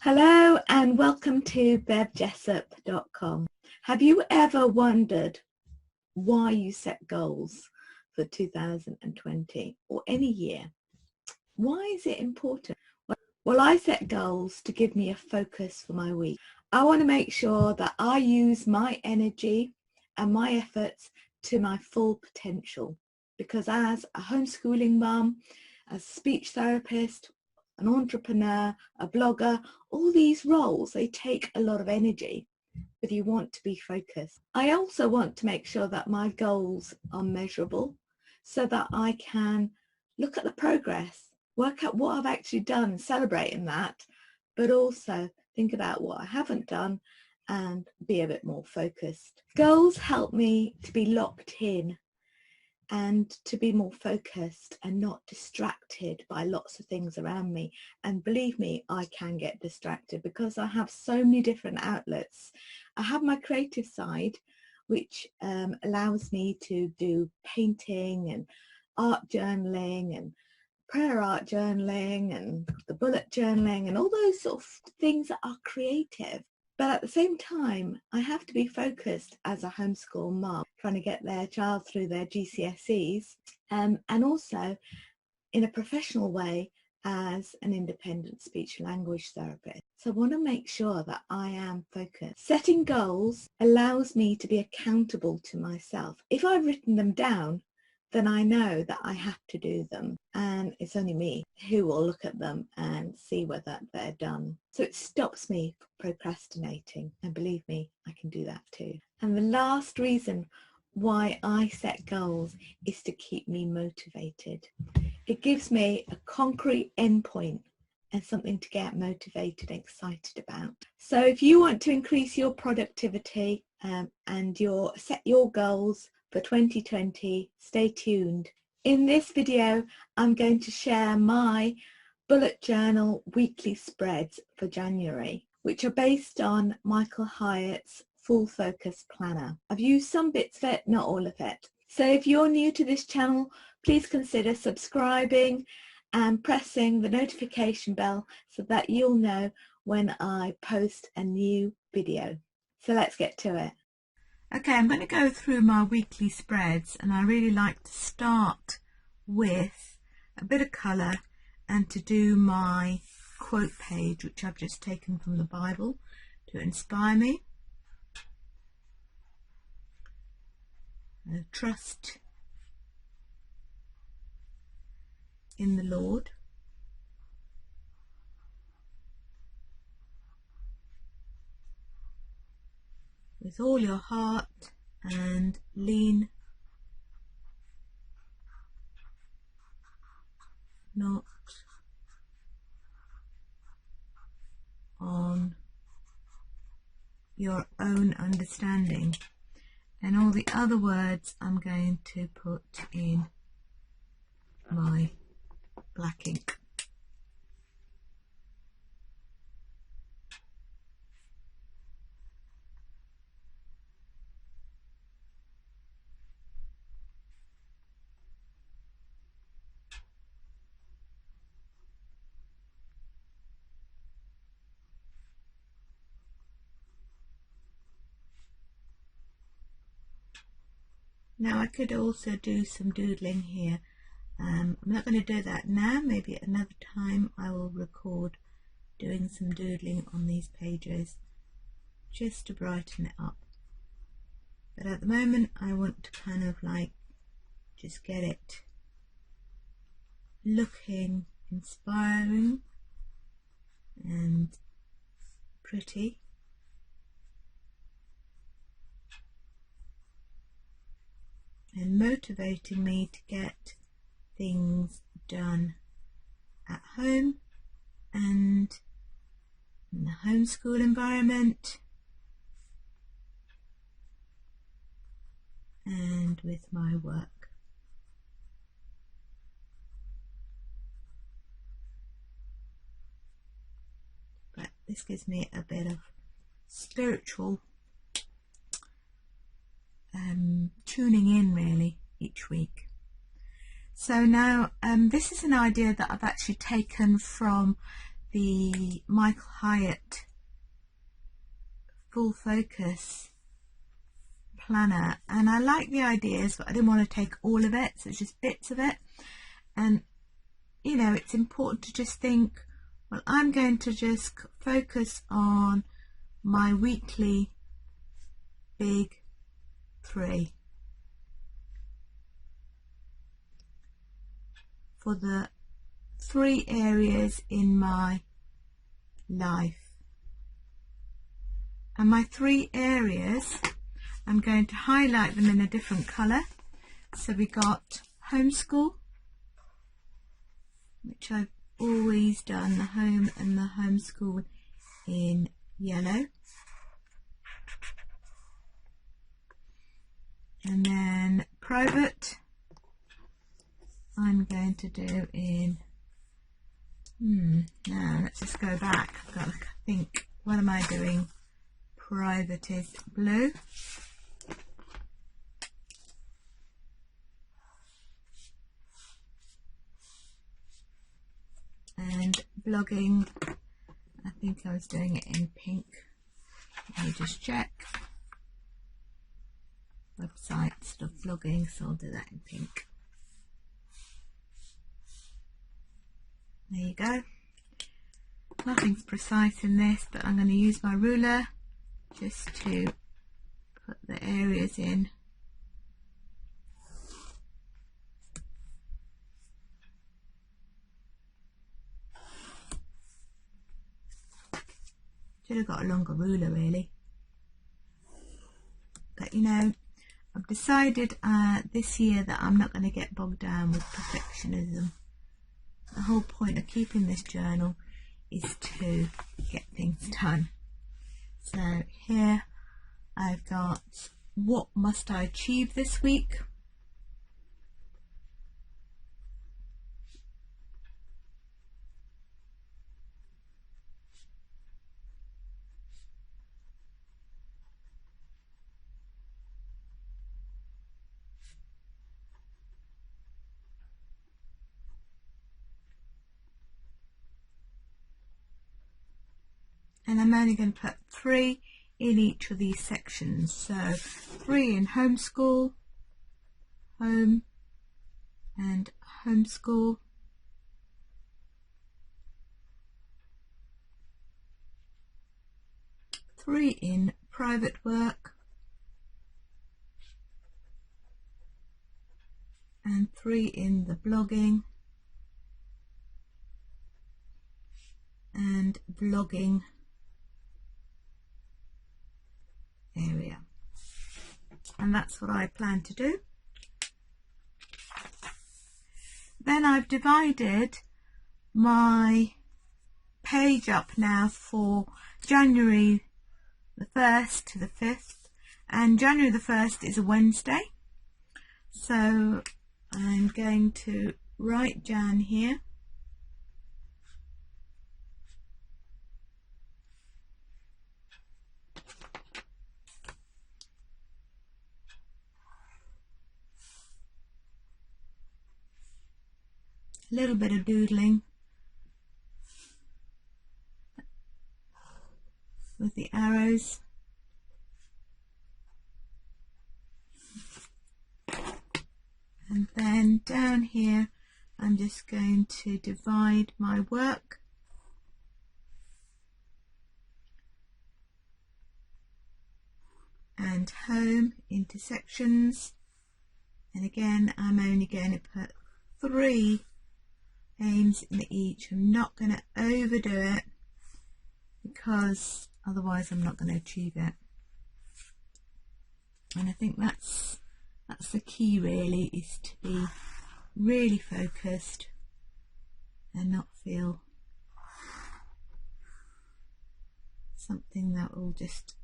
Hello and welcome to bevjessup.com. Have you ever wondered why you set goals for 2020 or any year? Why is it important? Well, I set goals to give me a focus for my week. I want to make sure that I use my energy and my efforts to my full potential, because as a homeschooling mum, as a speech therapist, an entrepreneur, a blogger, all these roles, they take a lot of energy, but you want to be focused. I also want to make sure that my goals are measurable so that I can look at the progress, work out what I've actually done, celebrating that, but also think about what I haven't done and be a bit more focused. Goals help me to be locked in and to be more focused and not distracted by lots of things around me. And believe me, I can get distracted because I have so many different outlets. I have my creative side, which allows me to do painting and art journaling and prayer art journaling and the bullet journaling and all those sort of things that are creative. But at the same time, I have to be focused as a homeschool mum, trying to get their child through their GCSEs, and also in a professional way as an independent speech language therapist. So I want to make sure that I am focused. Setting goals allows me to be accountable to myself. If I've written them down, then I know that I have to do them, and it's only me who will look at them and see whether they're done. So it stops me procrastinating, and believe me, I can do that too. And the last reason why I set goals is to keep me motivated. It gives me a concrete endpoint and something to get motivated and excited about. So if you want to increase your productivity and set your goals for 2020, stay tuned. In this video, I'm going to share my bullet journal weekly spreads for January, which are based on Michael Hyatt's Full Focus Planner. I've used some bits of it, not all of it. So if you're new to this channel, please consider subscribing and pressing the notification bell so that you'll know when I post a new video. So let's get to it. Okay, I'm going to go through my weekly spreads, and I really like to start with a bit of colour and to do my quote page, which I've just taken from the Bible to inspire me. Trust in the Lord. With all your heart, and lean not on your own understanding. And all the other words I'm going to put in my black ink. Now I could also do some doodling here. I'm not going to do that now. Maybe at another time I will record doing some doodling on these pages just to brighten it up. But at the moment I want to kind of like just get it looking inspiring and pretty. And motivating me to get things done at home and in the homeschool environment and with my work. But this gives me a bit of spiritual tuning in really each week. So now this is an idea that I've actually taken from the Michael Hyatt full focus planner, and I like the ideas, but I didn't want to take all of it, so it's just bits of it. And you know, it's important to just think, well, I'm going to just focus on my weekly big 3 for the 3 areas in my life. And my 3 areas, I'm going to highlight them in a different colour. So we got homeschool, which I've always done, the home and the homeschool in yellow. And then private, I'm going to do in, now let's just go back. I've got to think, what am I doing? Private is blue. And blogging, I think I was doing it in pink. Let me just check. Website stuff, blogging, so I'll do that in pink. There you go. Nothing's precise in this, but I'm going to use my ruler just to put the areas in. Should have got a longer ruler really. But you know, I've decided this year that I'm not going to get bogged down with perfectionism. The whole point of keeping this journal is to get things done. So here I've got what must I achieve this week. And I'm only going to put 3 in each of these sections. So 3 in homeschool, home and homeschool. 3 in private work. And 3 in the blogging and vlogging area. And that's what I plan to do. Then I've divided my page up now for January the 1st to the 5th, and January the 1st is a Wednesday, so I'm going to write Jan here. A little bit of doodling with the arrows. And then down here I'm just going to divide my work and home into sections, and again I'm only going to put 3 aims in each. I'm not going to overdo it because otherwise I'm not going to achieve it. And I think that's the key really, is to be really focused and not feel something that will just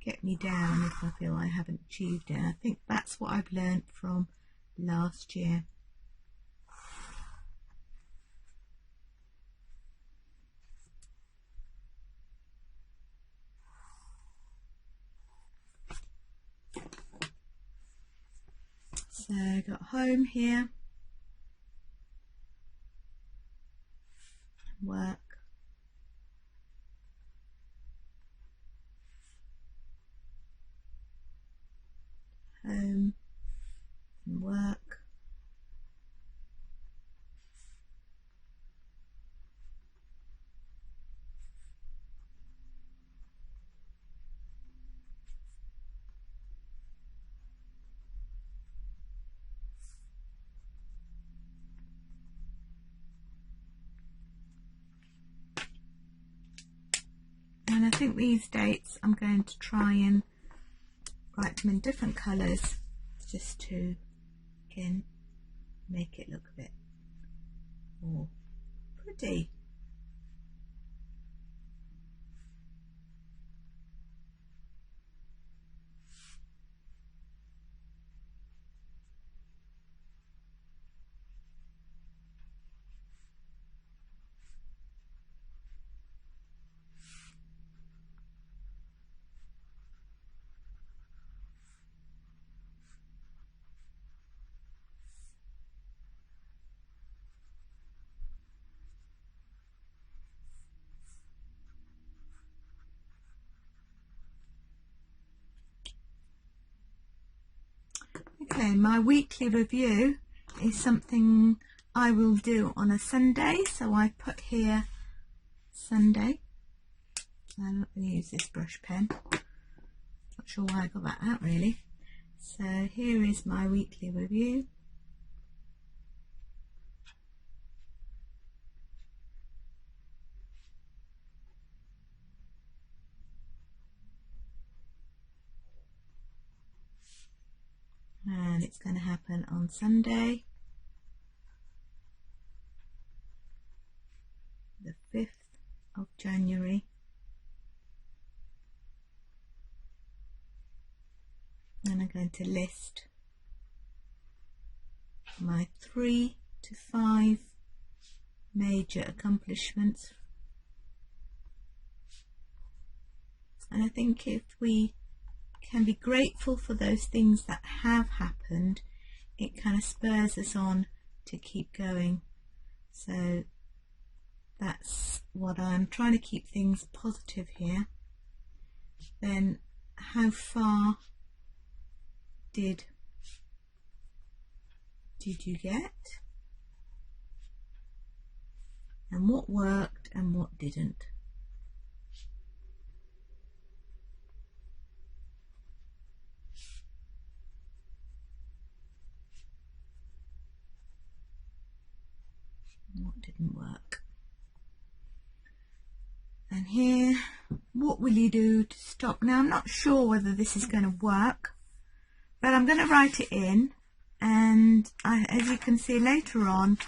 get me down if I feel I haven't achieved it. I think that's what I've learned from last year. So I got home here, work, And I think these dates I'm going to try and write them in different colours, just to, again, make it look a bit more pretty. Okay, my weekly review is something I will do on a Sunday, so I put here Sunday. I'm not going to use this brush pen, not sure why I got that out really. So here is my weekly review. And it's going to happen on Sunday, the 5th of January. And I'm going to list my 3 to 5 major accomplishments. And I think if we can be grateful for those things that have happened, it kind of spurs us on to keep going. So that's what I'm trying to keep things positive here. Then how far did you get, and what worked and what didn't. What didn't work. And here, what will you do to stop? Now I'm not sure whether this is going to work, but I'm going to write it in, and as you can see later on,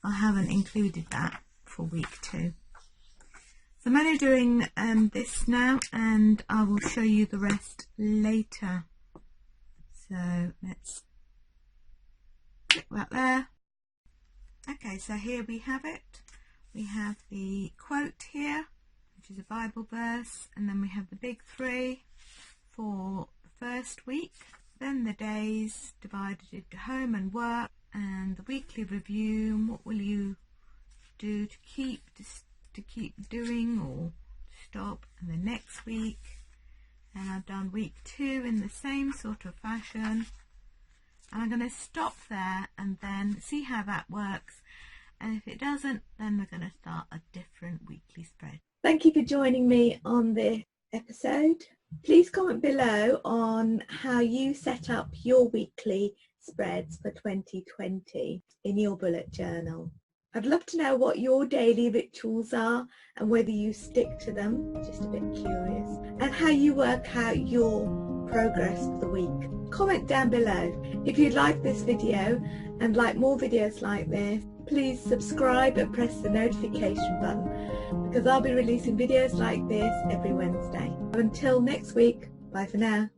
I haven't included that for week 2. So I'm only doing this now, and I will show you the rest later. So let's click that there. Okay, so here we have it. We have the quote here, which is a Bible verse, and then we have the big 3 for the first week, then the days divided into home and work, and the weekly review, and what will you do to keep doing or stop, and the next week. And I've done week 2 in the same sort of fashion, and I'm going to stop there and then see how that works, and if it doesn't, then we're going to start a different weekly spread. Thank you for joining me on this episode. Please comment below on how you set up your weekly spreads for 2020 in your bullet journal. I'd love to know what your daily rituals are and whether you stick to them, just a bit curious, and how you work out your progress for the week. Comment down below. If you like this video and like more videos like this, please subscribe and press the notification button, because I'll be releasing videos like this every Wednesday. Until next week, bye for now.